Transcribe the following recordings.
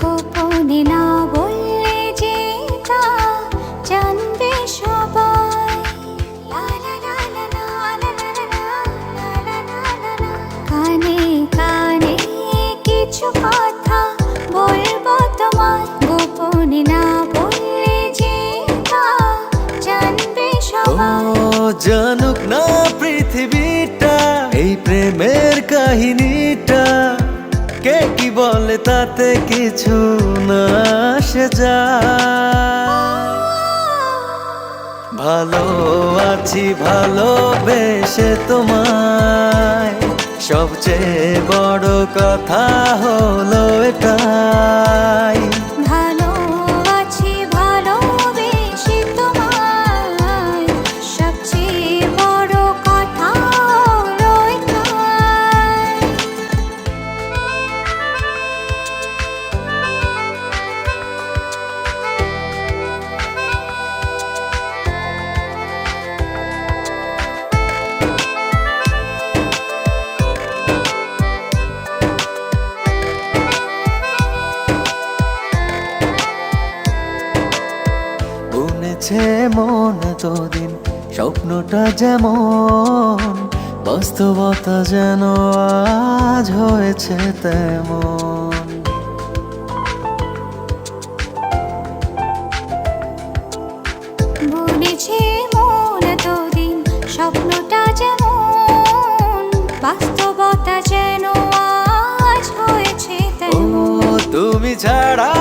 গোপনে না বললে যে তা জানবে সবাই। লা লা লা লা লা লা লা লা লা লা লা লা লা। কানে কানে কিছু কথা বলবো তোমায়, গোপনে না বললে যে তা জানবে সবাই। ও জানুক না পৃথিবীটা এই প্রেমের কাহিনীটা, কে কি বলে তাতে কিছু না আসে যায়। ভালো আছি ভালোবেসে তোমায়, সবচেয়ে বড় কথা হলো এটাই। ভালো আছি ভালোবেসে তোমায়, সবচেয়ে বড় কথা হলো এটাই। বুনেছে মন এতদিন স্বপ্নটা যেমন, বাস্তবতা যেন আজ হয়েছে তেমন। বুনেছে মন এতদিন স্বপ্নটা যেমন, বাস্তবতা যেন আজ হয়েছে ও তেমন। তুমি ছাড়া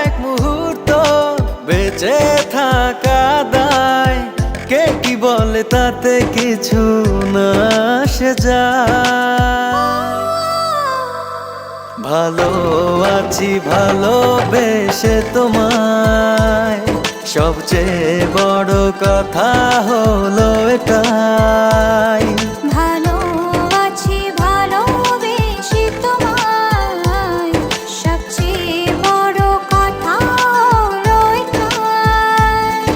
এক মুহূর্ত বেঁচে থাকা দায়, কে কি বলে তাতে কিছু না আসে যায়। ভালো আছি ভালোবেসে তোমায়, সবচেয়ে বড় কথা হলো এটাই। ভালো আছি ভালোবেসে তোমায়, সবচেয়ে বড় কথা হলো এটাই।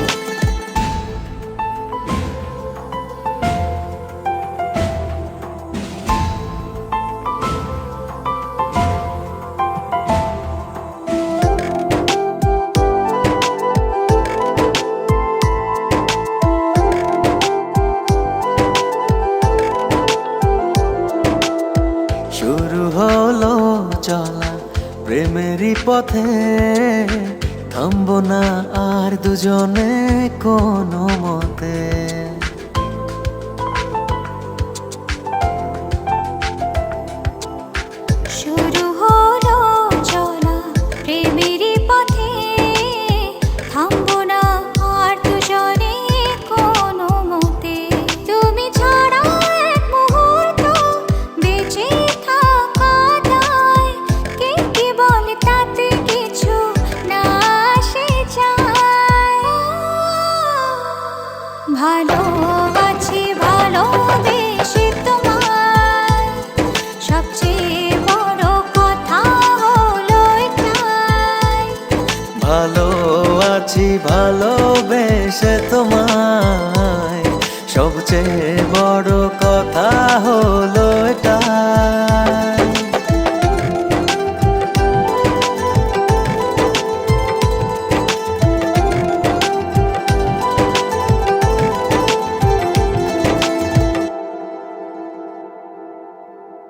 শুরু হলো চলা প্রেমেরই পথে, থামবো না আর দুজনে কোনো মতে। শুরু হলো চলা প্রেমেরই পথে, থামবো না আর দুজনে কোনো মতে। তুমি ছাড়া এক মুহূর্ত বেঁচে থাকা দায়, কে কি বলে তাতে কিছু না আসে যায়। ভালো আছি ভালোবেসে তোমায়, সবচেয়ে বড় কথা হলো এটাই। ভালো আছি ভালোবেসে তোমায়, সবচেয়ে বড় কথা হলো এটা।